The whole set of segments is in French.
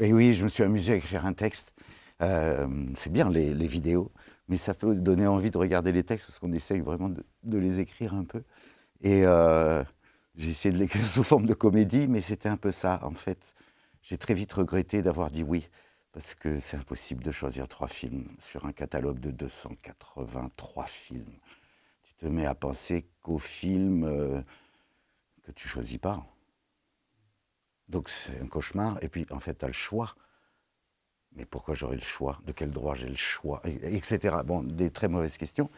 Et oui, je me suis amusé à écrire un texte. C'est bien les vidéos, mais ça peut donner envie de regarder les textes parce qu'on essaye vraiment de les écrire un peu. Et j'ai essayé de l'écrire sous forme de comédie, mais c'était un peu ça, en fait. J'ai très vite regretté d'avoir dit oui, parce que c'est impossible de choisir 3 films sur un catalogue de 283 films. Tu te mets à penser qu'aux films que tu choisis pas. Donc c'est un cauchemar. Et puis, en fait, tu as le choix. Mais pourquoi j'aurais le choix? De quel droit j'ai le choix? Etc. Bon, des très mauvaises questions.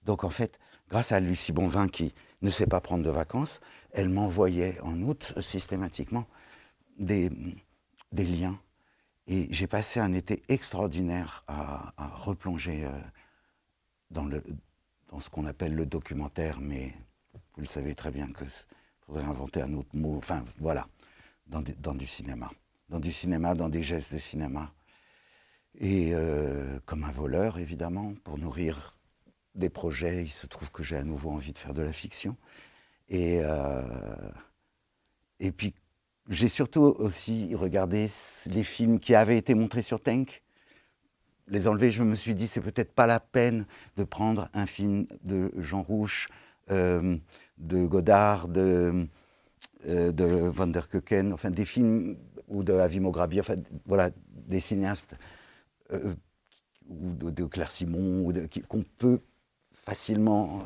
Donc en fait, grâce à Lucie Bonvin qui ne sait pas prendre de vacances, elle m'envoyait en août systématiquement des, des liens. Et j'ai passé un été extraordinaire à replonger dans, dans ce qu'on appelle le documentaire, mais vous le savez très bien que faudrait inventer un autre mot. Enfin voilà, dans du cinéma. Dans du cinéma, dans des gestes de cinéma. Et comme un voleur, évidemment, pour nourrir des projets, il se trouve que j'ai à nouveau envie de faire de la fiction. Et puis, j'ai surtout aussi regardé les films qui avaient été montrés sur Tank. Les enlever, je me suis dit, c'est peut-être pas la peine de prendre un film de Jean Rouch, de Godard, de Van der Keuken, enfin des films, ou de Avi Mograbi, enfin voilà, des cinéastes, ou de Claire Simon, qu'on peut facilement,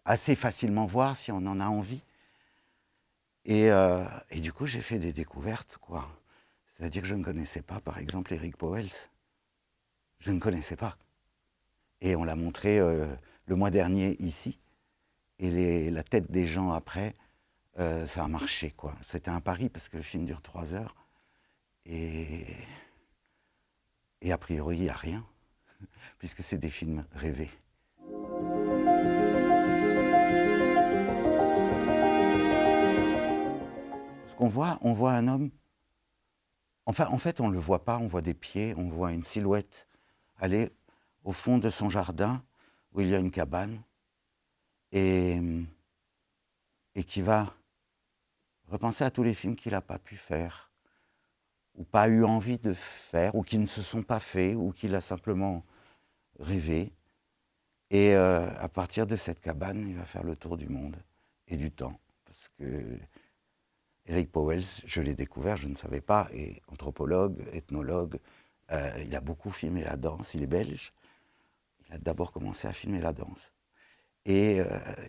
assez facilement voir si on en a envie. Et du coup, j'ai fait des découvertes, quoi. C'est-à-dire que je ne connaissais pas, par exemple, Eric Powell. Je ne connaissais pas. Et on l'a montré le mois dernier ici. Et la tête des gens après, ça a marché, quoi. C'était un pari parce que le film dure 3 heures. Et a priori, il n'y a rien, puisque c'est des films rêvés. Ce qu'on voit, on voit un homme. Enfin, en fait, on ne le voit pas, on voit des pieds, on voit une silhouette aller au fond de son jardin où il y a une cabane et qui va repenser à tous les films qu'il n'a pas pu faire ou pas eu envie de faire ou qui ne se sont pas faits ou qu'il a simplement rêvé. Et à partir de cette cabane, il va faire le tour du monde et du temps. Parce que Eric Powell, je l'ai découvert, je ne savais pas, et anthropologue, ethnologue, il a beaucoup filmé la danse, il est belge. Il a d'abord commencé à filmer la danse. Et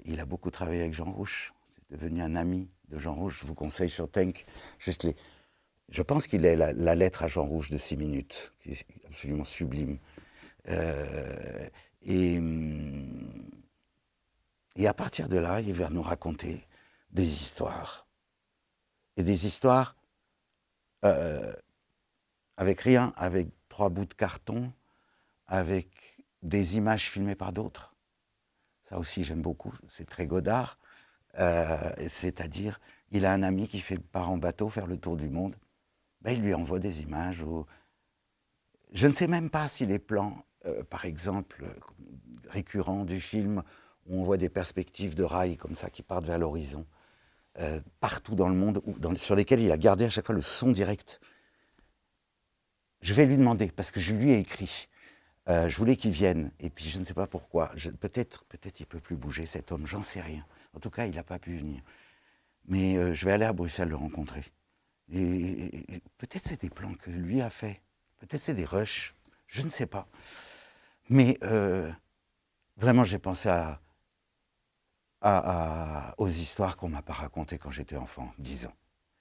il a beaucoup travaillé avec Jean Rouch. C'est devenu un ami de Jean Rouch. Je vous conseille sur Tank, juste les... Je pense qu'il est la lettre à Jean Rouch de 6 minutes, qui est absolument sublime. Et à partir de là, il va nous raconter des histoires. Et des histoires avec rien, avec 3 bouts de carton, avec des images filmées par d'autres. Ça aussi, j'aime beaucoup. C'est très Godard. C'est-à-dire, il a un ami qui part en bateau faire le tour du monde. Ben, il lui envoie des images. Je ne sais même pas si les plans, par exemple, récurrents du film, où on voit des perspectives de rails comme ça qui partent vers l'horizon, partout dans le monde, sur lesquels il a gardé à chaque fois le son direct. Je vais lui demander, parce que je lui ai écrit. Je voulais qu'il vienne, et puis je ne sais pas pourquoi. Peut-être il ne peut plus bouger, cet homme, j'en sais rien. En tout cas, il n'a pas pu venir. Mais je vais aller à Bruxelles le rencontrer. Et peut-être c'est des plans que lui a fait. Peut-être c'est des rushs. Je ne sais pas. Mais vraiment, j'ai pensé aux histoires qu'on ne m'a pas racontées quand j'étais enfant, 10 ans.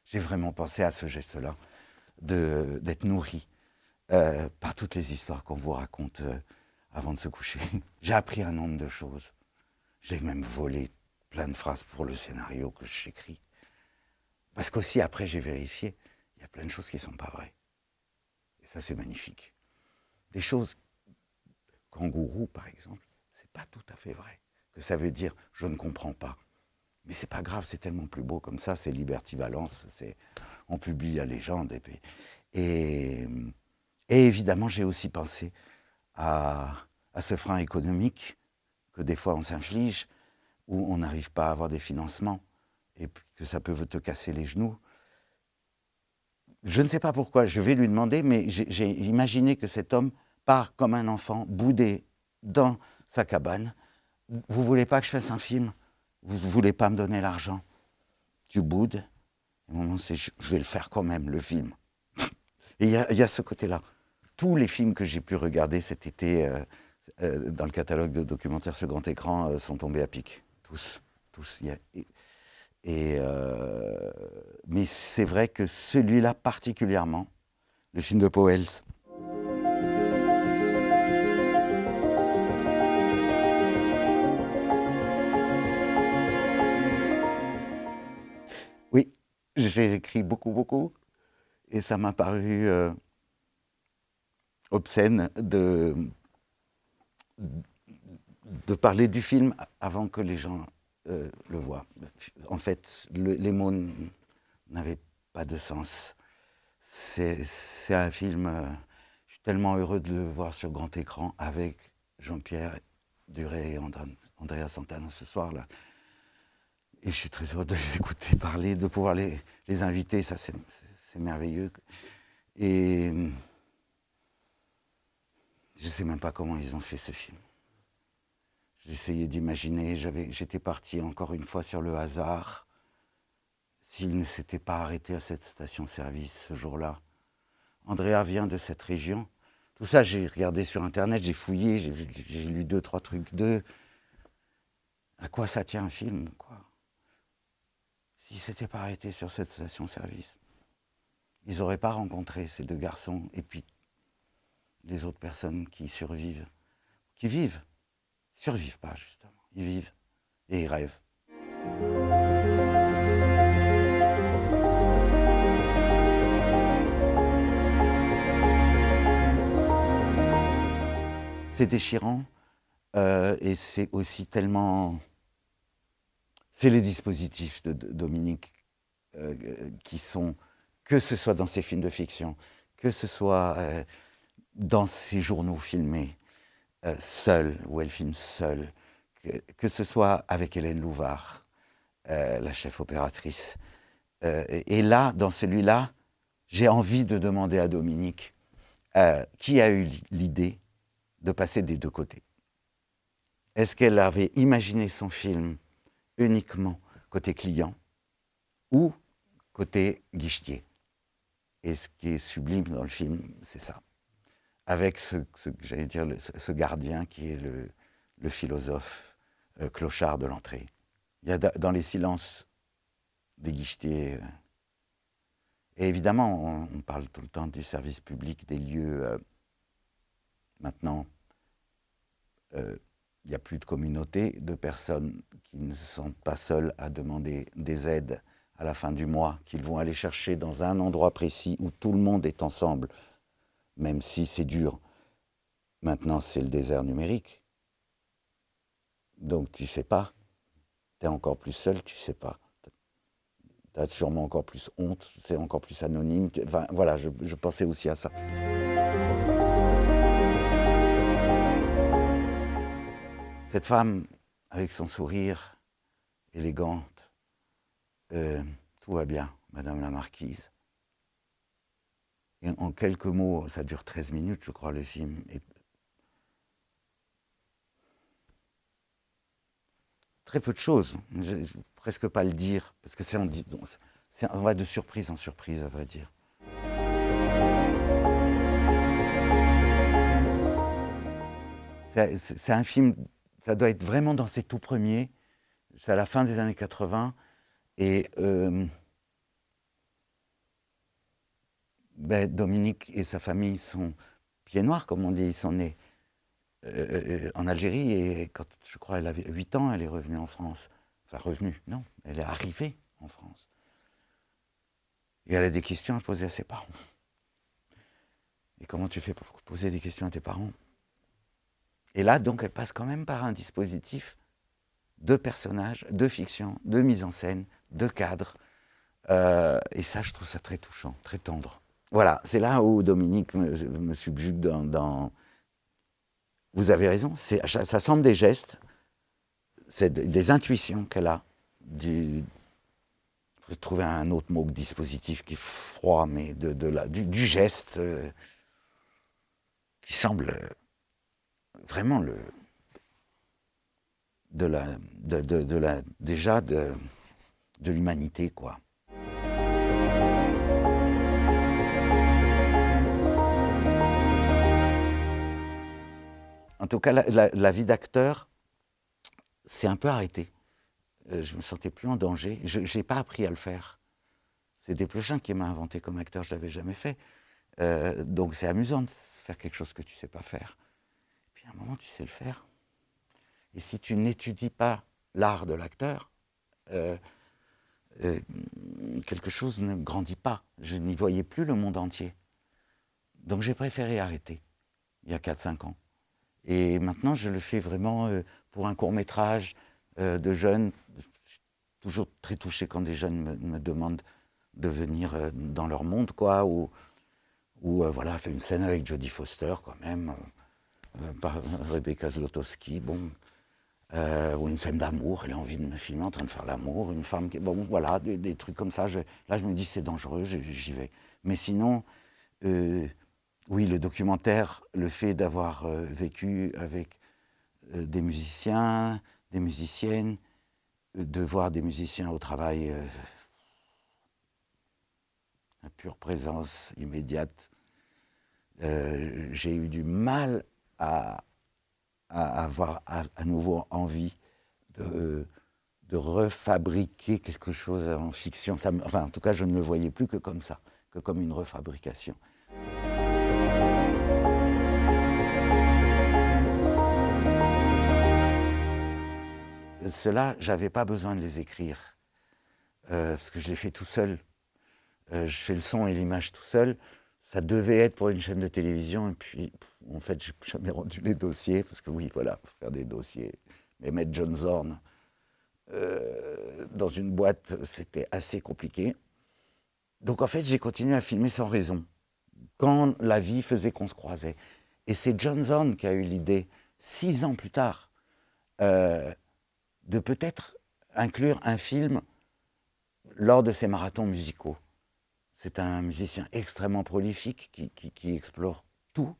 J'ai vraiment pensé à ce geste-là, d'être nourri par toutes les histoires qu'on vous raconte avant de se coucher. J'ai appris un nombre de choses. J'ai même volé plein de phrases pour le scénario que j'écris. Parce qu'aussi, après, j'ai vérifié, il y a plein de choses qui ne sont pas vraies. Et ça, c'est magnifique. Des choses, kangourou, par exemple, c'est pas tout à fait vrai. Que ça veut dire, je ne comprends pas. Mais c'est pas grave, c'est tellement plus beau comme ça, c'est Liberty Valence, on publie la légende. Et évidemment, j'ai aussi pensé à ce frein économique que des fois on s'inflige, où on n'arrive pas à avoir des financements, et que ça peut te casser les genoux. Je ne sais pas pourquoi, je vais lui demander, mais j'ai imaginé que cet homme part comme un enfant, boudé dans sa cabane. Vous voulez pas que je fasse un film? Vous voulez pas me donner l'argent? Tu boudes. Et au moment, c'est je vais le faire quand même, le film. Et il y a ce côté-là. Tous les films que j'ai pu regarder cet été dans le catalogue de documentaires sur grand écran sont tombés à pic. Tous. Mais c'est vrai que celui-là particulièrement, le film de Powell, oui, j'ai écrit beaucoup, et ça m'a paru obscène de parler du film avant que les gens le voient. En fait, les mots n'avaient pas de sens. C'est un film, je suis tellement heureux de le voir sur grand écran avec Jean-Pierre Duret et Andrea Santana ce soir-là. Et je suis très heureux de les écouter parler, de pouvoir les inviter, ça c'est merveilleux. Et je ne sais même pas comment ils ont fait ce film. J'essayais d'imaginer, j'étais parti encore une fois sur le hasard. S'il ne s'était pas arrêté à cette station-service ce jour-là. Andrea vient de cette région. Tout ça, j'ai regardé sur Internet, j'ai fouillé, j'ai lu 2-3 trucs d'eux. À quoi ça tient un film, quoi? S'il ne s'était pas arrêté sur cette station-service, ils n'auraient pas rencontré ces deux garçons et puis les autres personnes qui survivent, qui vivent. Ils ne survivent pas, justement. Ils vivent et ils rêvent. C'est déchirant et c'est aussi tellement... C'est les dispositifs de Dominique qui sont, que ce soit dans ses films de fiction, que ce soit dans ses journaux filmés, seule, où elle filme seule, que ce soit avec Hélène Louvard, la chef opératrice. Et là, dans celui-là, j'ai envie de demander à Dominique qui a eu l'idée de passer des deux côtés. Est-ce qu'elle avait imaginé son film uniquement côté client ou côté guichetier? Et ce qui est sublime dans le film, c'est ça. Avec j'allais dire, ce gardien qui est le philosophe clochard de l'entrée. Il y a dans les silences des guichetiers. Et évidemment, on parle tout le temps du service public, des lieux. Maintenant, il n'y a plus de communauté de personnes qui ne se sentent pas seules à demander des aides à la fin du mois, qu'ils vont aller chercher dans un endroit précis où tout le monde est ensemble, même si c'est dur. Maintenant, c'est le désert numérique. Donc, tu ne sais pas. Tu es encore plus seul, tu ne sais pas. Tu as sûrement encore plus honte, c'est encore plus anonyme. Enfin, voilà, je pensais aussi à ça. Cette femme, avec son sourire, élégante, tout va bien, Madame la Marquise. Et en quelques mots, ça dure 13 minutes, je crois, le film. Et très peu de choses, je ne vais presque pas le dire, parce que on va de surprise en surprise, à vrai dire. C'est un film, ça doit être vraiment dans ses tout premiers, c'est à la fin des années 80, et Dominique et sa famille sont pieds noirs, comme on dit, ils sont nés en Algérie, et quand, je crois, elle avait 8 ans, elle est revenue en France. Enfin, revenue, non, elle est arrivée en France. Et elle a des questions à poser à ses parents. Et comment tu fais pour poser des questions à tes parents? Et là, donc, elle passe quand même par un dispositif de personnages, de fiction, de mise en scène, de cadre. Et ça, je trouve ça très touchant, très tendre. Voilà, c'est là où Dominique me subjugue dans... Vous avez raison, ça semble des gestes, c'est des intuitions qu'elle a. Je trouvais un autre mot que dispositif qui est froid, mais du geste qui semble vraiment déjà de l'humanité, quoi. En tout cas, la vie d'acteur, c'est un peu arrêté. Je me sentais plus en danger. Je n'ai pas appris à le faire. C'est Desplechin qui m'a inventé comme acteur, je ne l'avais jamais fait. Donc c'est amusant de faire quelque chose que tu ne sais pas faire. Puis à un moment, tu sais le faire. Et si tu n'étudies pas l'art de l'acteur, quelque chose ne grandit pas. Je n'y voyais plus le monde entier. Donc j'ai préféré arrêter, il y a 4-5 ans. Et maintenant, je le fais vraiment pour un court-métrage de jeunes. Je suis toujours très touché quand des jeunes me demandent de venir dans leur monde, quoi. Ou voilà, fait une scène avec Jodie Foster, quand même, par Rebecca Zlotowski, bon. Ou une scène d'amour, elle a envie de me filmer en train de faire l'amour, une femme qui... Bon, voilà, des trucs comme ça. Là, je me dis, c'est dangereux, j'y vais. Mais sinon... oui, le documentaire, le fait d'avoir vécu avec des musiciens, des musiciennes, de voir des musiciens au travail, à pure présence immédiate, j'ai eu du mal à avoir à nouveau envie de refabriquer quelque chose en fiction. Enfin, en tout cas, je ne le voyais plus que comme ça, que comme une refabrication. Ceux-là, j'avais pas besoin de les écrire, parce que je les fais tout seul. Je fais le son et l'image tout seul. Ça devait être pour une chaîne de télévision, et puis, en fait, j'ai jamais rendu les dossiers, parce que oui, voilà, faut faire des dossiers. Mais mettre John Zorn dans une boîte, c'était assez compliqué. Donc, en fait, j'ai continué à filmer sans raison, quand la vie faisait qu'on se croisait. Et c'est John Zorn qui a eu l'idée, 6 ans plus tard, de peut-être inclure un film lors de ses marathons musicaux. C'est un musicien extrêmement prolifique qui explore tout,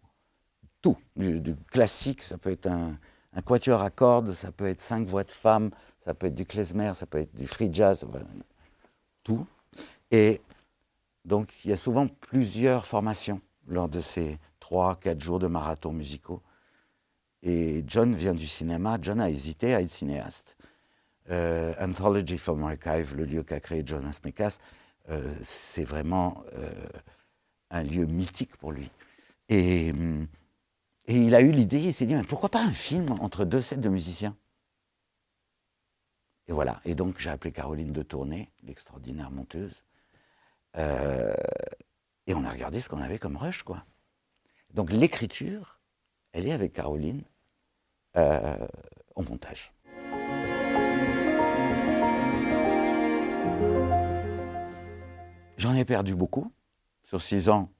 du classique, ça peut être un quatuor à cordes, ça peut être 5 voix de femmes, ça peut être du klezmer, ça peut être du free jazz, tout. Et donc il y a souvent plusieurs formations lors de ces 3-4 jours de marathons musicaux. Et John vient du cinéma, John a hésité à être cinéaste. Anthology Film Archive, le lieu qu'a créé Jonas Mekas, c'est vraiment un lieu mythique pour lui. Et il a eu l'idée, il s'est dit, mais pourquoi pas un film entre 2 sets de musiciens? Et voilà, et donc j'ai appelé Caroline de Tournai, l'extraordinaire monteuse, et on a regardé ce qu'on avait comme rush, quoi. Donc l'écriture, elle est avec Caroline au montage. J'en ai perdu beaucoup. Sur 6 ans,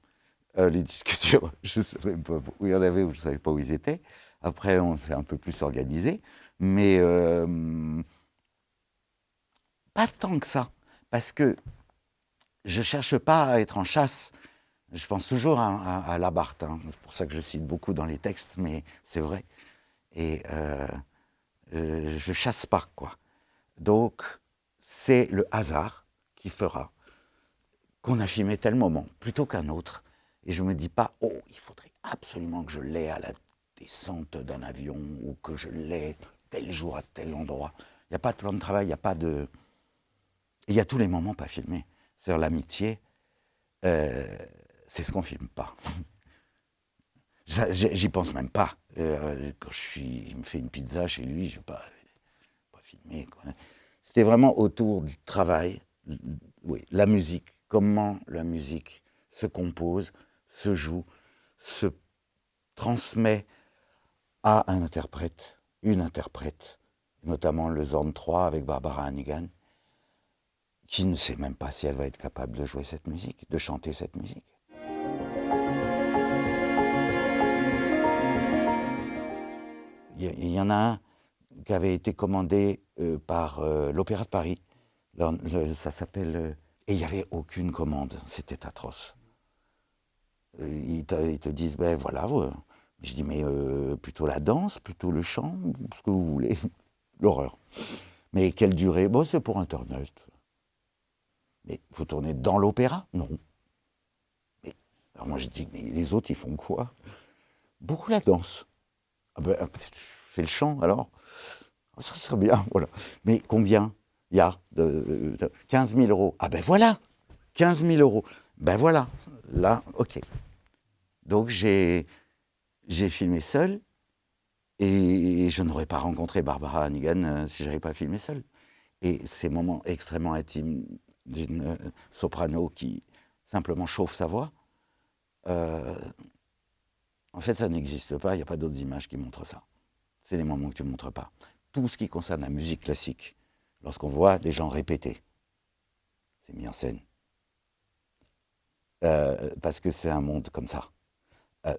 les disques durs, je ne savais pas où il y en avait, ou je ne savais pas où ils étaient. Après, on s'est un peu plus organisé. Mais pas tant que ça. Parce que je ne cherche pas à être en chasse. Je pense toujours à Labarthe. Hein. C'est pour ça que je cite beaucoup dans les textes, mais c'est vrai. Et je ne chasse pas, quoi. Donc, c'est le hasard qui fera qu'on a filmé tel moment plutôt qu'un autre. Et je ne me dis pas, oh, il faudrait absolument que je l'aie à la descente d'un avion ou que je l'aie tel jour à tel endroit. Il n'y a pas de plan de travail, il n'y a pas de... Et il y a tous les moments pas filmés. C'est-à-dire l'amitié, c'est ce qu'on ne filme pas. J'y pense même pas. Quand il me fait une pizza chez lui, je ne vais pas filmer, quoi. C'était vraiment autour du travail, oui, la musique, comment la musique se compose, se joue, se transmet à un interprète, une interprète, notamment le Zorn 3 avec Barbara Hannigan, qui ne sait même pas si elle va être capable de jouer cette musique, de chanter cette musique. Il y en a un qui avait été commandé par l'Opéra de Paris, Ça s'appelle... et il n'y avait aucune commande, c'était atroce. Ils te disent, ben voilà, je dis, mais plutôt la danse, plutôt le chant, ce que vous voulez. L'horreur. Mais quelle durée? Bon, c'est pour Internet. Mais il faut tourner dans l'opéra? Non. Mais, alors moi, je dis, mais les autres, ils font quoi? Beaucoup la danse. Ah ben, fais le chant, alors. Ça serait bien, voilà. Mais combien il y a 15 000 euros. Ah ben voilà, 15 000 euros. Ben voilà, là, ok. Donc j'ai filmé seul et je n'aurais pas rencontré Barbara Hannigan si je n'avais pas filmé seul. Et ces moments extrêmement intimes d'une soprano qui simplement chauffe sa voix, euh, en fait ça n'existe pas, il n'y a pas d'autres images qui montrent ça. C'est des moments que tu ne montres pas. Tout ce qui concerne la musique classique, lorsqu'on voit des gens répéter, c'est mis en scène. Parce que c'est un monde comme ça.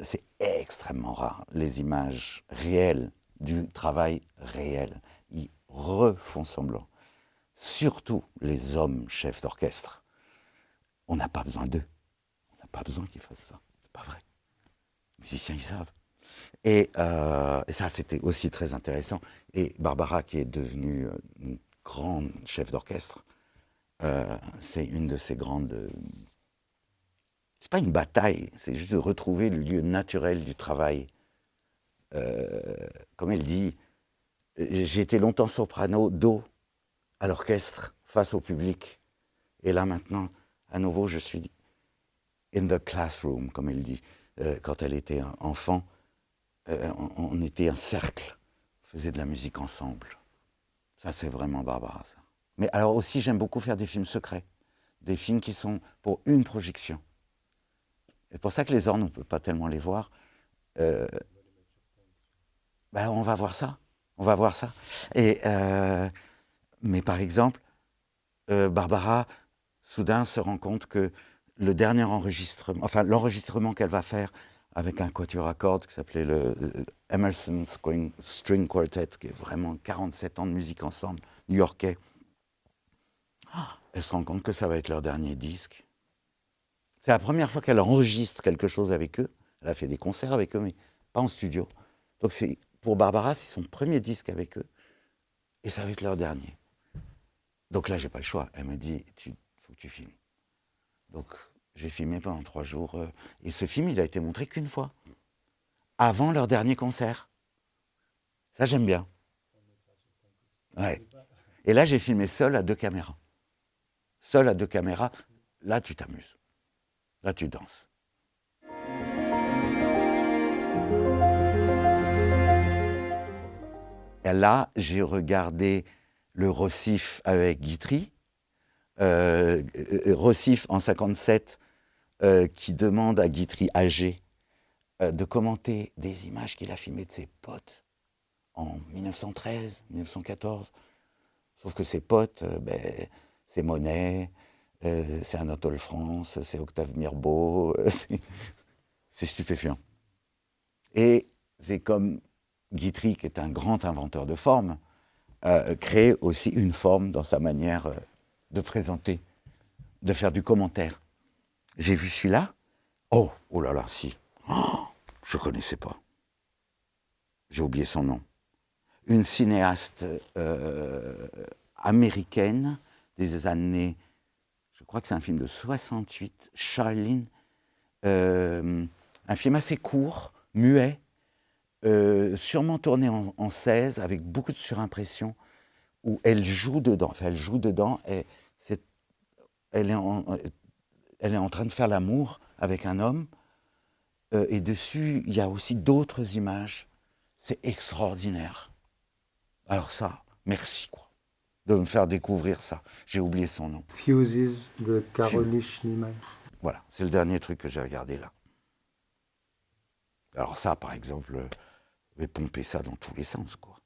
C'est extrêmement rare. Les images réelles du travail réel, ils refont semblant. Surtout les hommes chefs d'orchestre. On n'a pas besoin d'eux. On n'a pas besoin qu'ils fassent ça. C'est pas vrai. Les musiciens, ils savent. Et ça, c'était aussi très intéressant. Et Barbara, qui est devenue une grande chef d'orchestre, c'est une de ces grandes... c'est pas une bataille, c'est juste de retrouver le lieu naturel du travail. Comme elle dit, j'ai été longtemps soprano, dos à l'orchestre, face au public. Et là maintenant, à nouveau, je suis in the classroom, comme elle dit. Quand elle était enfant, on était un cercle, on faisait de la musique ensemble. Ça, c'est vraiment Barbara, ça. Mais alors aussi, j'aime beaucoup faire des films secrets, des films qui sont pour une projection. C'est pour ça que les ornes, on ne peut pas tellement les voir. Ben, on va voir ça. On va voir ça. Et, mais par exemple, Barbara, soudain, se rend compte que le dernier enregistrement, enfin l'enregistrement qu'elle va faire avec un quatuor à cordes qui s'appelait le Emerson String Quartet, qui est vraiment 47 ans de musique ensemble, new-yorkais, elle se rend compte que ça va être leur dernier disque. C'est la première fois qu'elle enregistre quelque chose avec eux. Elle a fait des concerts avec eux, mais pas en studio. Donc pour Barbara, c'est son premier disque avec eux. Et ça va être leur dernier. Donc là, j'ai pas le choix. Elle me dit, faut que tu filmes. Donc j'ai filmé pendant 3 jours. Et ce film, il a été montré qu'une fois. Avant leur dernier concert. Ça, j'aime bien. Ouais. Et là, j'ai filmé seul à 2 caméras. Seul à 2 caméras. Là, tu t'amuses. Là, tu danses. Et là, j'ai regardé le Rossif avec Guitry. Rossif en 57, qui demande à Guitry âgé de commenter des images qu'il a filmées de ses potes en 1913, 1914. Sauf que ses potes, c'est Monet, c'est Anatole France, c'est Octave Mirbeau, c'est stupéfiant. Et c'est comme Guitry, qui est un grand inventeur de formes, crée aussi une forme dans sa manière de présenter, de faire du commentaire. J'ai vu celui-là. Oh là là, si. Oh, je ne connaissais pas. J'ai oublié son nom. Une cinéaste américaine des années, je crois que c'est un film de 68, Charlene, un film assez court, muet, sûrement tourné en 16, avec beaucoup de surimpression, où elle joue dedans. Enfin, elle joue dedans et elle est en train de faire l'amour avec un homme. Et dessus, il y a aussi d'autres images. C'est extraordinaire. Alors ça, merci, quoi, de me faire découvrir ça. J'ai oublié son nom. Fuses de Caroline Schneemann. Voilà, c'est le dernier truc que j'ai regardé là. Alors ça, par exemple, je vais pomper ça dans tous les sens, quoi.